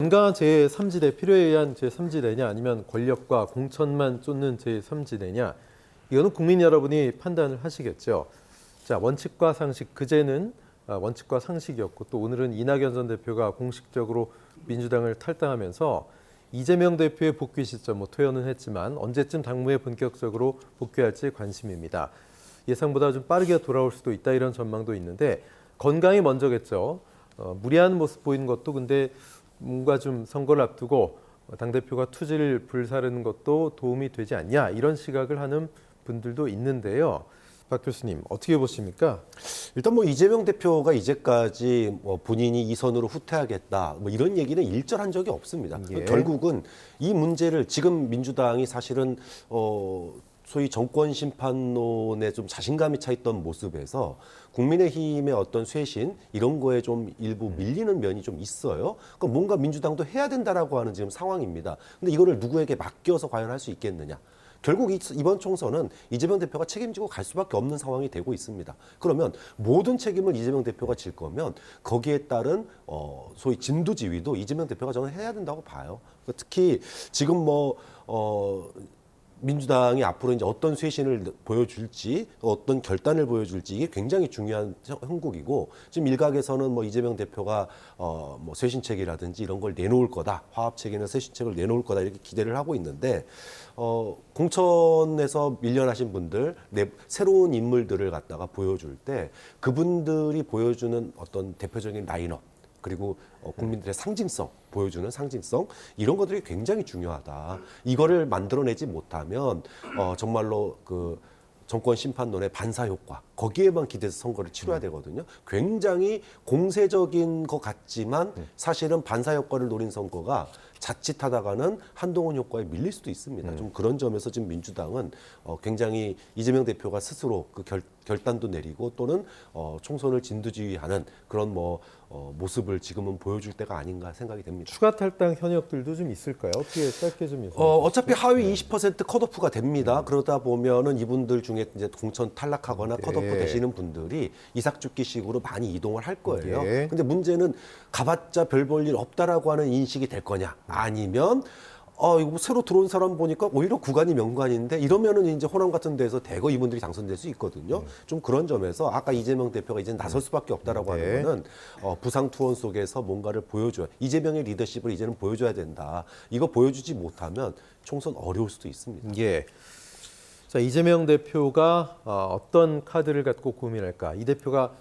건강한 제3지대, 필요에 의한 제3지대냐 아니면 권력과 공천만 쫓는 제3지대냐 이거는 국민 여러분이 판단을 하시겠죠. 자, 원칙과 상식, 그제는 원칙과 상식이었고 또 오늘은 이낙연 전 대표가 공식적으로 민주당을 탈당하면서 이재명 대표의 복귀 시점 토연은 했지만 언제쯤 당무에 본격적으로 복귀할지 관심입니다. 예상보다 좀 빠르게 돌아올 수도 있다 이런 전망도 있는데 건강이 먼저겠죠. 무리한 모습 보이는 것도 근데 뭔가 좀 선거를 앞두고 당대표가 투지를 불사르는 것도 도움이 되지 않냐 이런 시각을 하는 분들도 있는데요. 박 교수님 어떻게 보십니까? 일단 뭐 이재명 대표가 이제까지 뭐 본인이 이 선으로 후퇴하겠다 뭐 이런 얘기는 일절한 적이 없습니다. 예. 결국은 이 문제를 지금 민주당이 사실은 소위 정권 심판론에 좀 자신감이 차 있던 모습에서 국민의힘의 어떤 쇄신 이런 거에 좀 일부 밀리는 면이 좀 있어요. 그러니까 뭔가 민주당도 해야 된다라고 하는 지금 상황입니다. 근데 이거를 누구에게 맡겨서 과연 할 수 있겠느냐? 결국 이번 총선은 이재명 대표가 책임지고 갈 수밖에 없는 상황이 되고 있습니다. 그러면 모든 책임을 이재명 대표가 질 거면 거기에 따른 소위 진두지휘도 이재명 대표가 저는 해야 된다고 봐요. 특히 지금 민주당이 앞으로 이제 어떤 쇄신을 보여줄지, 어떤 결단을 보여줄지 이게 굉장히 중요한 형국이고 지금 일각에서는 뭐 이재명 대표가 뭐 쇄신책이라든지 이런 걸 내놓을 거다, 화합책이나 쇄신책을 내놓을 거다 이렇게 기대를 하고 있는데 공천에서 밀려나신 분들, 새로운 인물들을 갖다가 보여줄 때 그분들이 보여주는 어떤 대표적인 라인업. 그리고 국민들의 상징성, 보여주는 상징성 이런 것들이 굉장히 중요하다. 이거를 만들어내지 못하면 정말로 그 정권 심판론의 반사 효과 거기에만 기대서 선거를 치러야 되거든요. 굉장히 공세적인 것 같지만 사실은 반사 효과를 노린 선거가 자칫하다가는 한동훈 효과에 밀릴 수도 있습니다. 좀 그런 점에서 지금 민주당은 굉장히 이재명 대표가 스스로 그 결단도 내리고 또는 총선을 진두지휘하는 그런 모습을 지금은 보여줄 때가 아닌가 생각이 됩니다. 추가 탈당 현역들도 좀 있을까요? 어떻게 짧게 좀 예상해 어차피 하위 20% 컷오프가 됩니다. 그러다 보면은 이분들 중에 이제 공천 탈락하거나 컷오프 되시는 분들이 이삭죽기식으로 많이 이동을 할 거예요. 예. 근데 문제는 가봤자 별 볼 일 없다라고 하는 인식이 될 거냐? 아니면 이거 새로 들어온 사람 보니까 오히려 구간이 명관인데 이러면은 이제 호남 같은 데서 대거 이분들이 당선될 수 있거든요. 좀 그런 점에서 아까 이재명 대표가 이제 나설 수밖에 없다라고 하는 거는 부상 투혼 속에서 뭔가를 보여줘야 이재명의 리더십을 이제는 보여줘야 된다. 이거 보여주지 못하면 총선 어려울 수도 있습니다. 예. 자, 이재명 대표가 어떤 카드를 갖고 고민할까? 이 대표가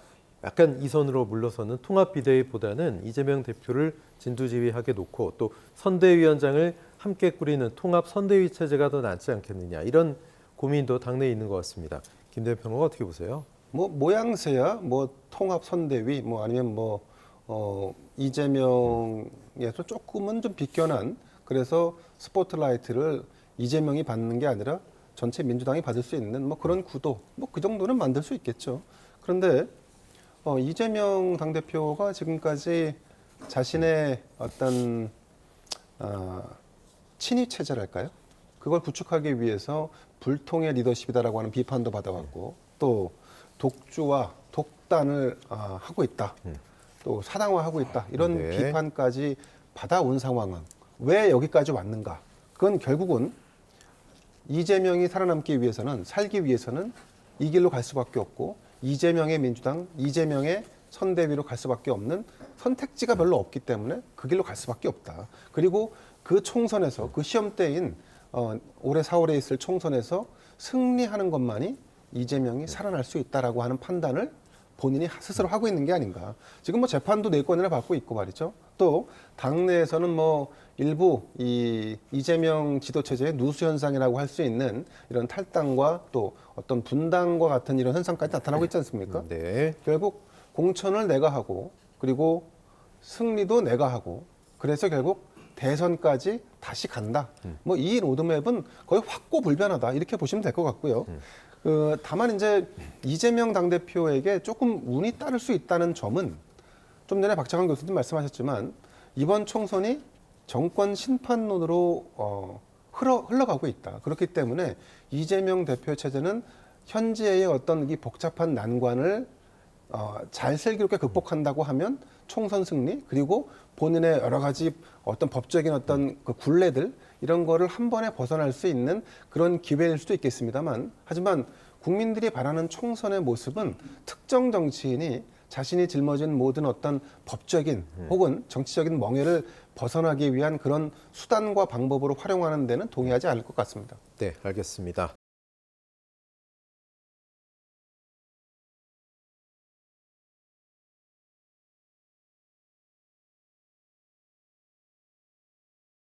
약간 이선으로 물러서는 통합 비대위보다는 이재명 대표를 진두지휘하게 놓고 또 선대위원장을 함께 꾸리는 통합 선대위 체제가 더 낫지 않겠느냐 이런 고민도 당내에 있는 것 같습니다. 김대현 평론가 어떻게 보세요? 뭐 모양새야 뭐 통합 선대위 뭐 아니면 이재명에서 조금은 좀 비껴난 그래서 스포트라이트를 이재명이 받는 게 아니라 전체 민주당이 받을 수 있는 뭐 그런 구도 그 정도는 만들 수 있겠죠. 그런데 이재명 당대표가 지금까지 자신의 어떤 친위 체제랄까요? 그걸 구축하기 위해서 불통의 리더십이다라고 하는 비판도 받아왔고 또 독주와 독단을 하고 있다. 또 사당화하고 있다. 이런 비판까지 받아온 상황은 왜 여기까지 왔는가? 그건 결국은 이재명이 살아남기 위해서는 살기 위해서는 이 길로 갈 수밖에 없고 이재명의 민주당, 이재명의 선대위로 갈 수밖에 없는 선택지가 별로 없기 때문에 그 길로 갈 수밖에 없다. 그리고 그 총선에서 그 시험대인 올해 4월에 있을 총선에서 승리하는 것만이 이재명이 살아날 수 있다라고 하는 판단을 본인이 스스로 하고 있는 게 아닌가. 지금 재판도 4건이나 받고 있고 말이죠. 또 당내에서는 일부 이 이재명 지도체제의 누수 현상이라고 할 수 있는 이런 탈당과 또 어떤 분당과 같은 이런 현상까지 나타나고 있지 않습니까? 네. 결국 공천을 내가 하고 그리고 승리도 내가 하고 그래서 결국 대선까지 다시 간다. 이 로드맵은 거의 확고불변하다 이렇게 보시면 될 것 같고요. 다만 이제 이재명 당대표에게 조금 운이 따를 수 있다는 점은 좀 전에 박창환 교수님 말씀하셨지만 이번 총선이 정권 심판론으로 흘러가고 있다. 그렇기 때문에 이재명 대표 체제는 현재의 어떤 이 복잡한 난관을 잘 슬기롭게 극복한다고 하면 총선 승리 그리고 본인의 여러 가지 어떤 법적인 어떤 그 굴레들 이런 거를 한 번에 벗어날 수 있는 그런 기회일 수도 있겠습니다만 하지만 국민들이 바라는 총선의 모습은 특정 정치인이 자신이 짊어진 모든 어떤 법적인 혹은 정치적인 멍해를 벗어나기 위한 그런 수단과 방법으로 활용하는 데는 동의하지 않을 것 같습니다. 네, 알겠습니다.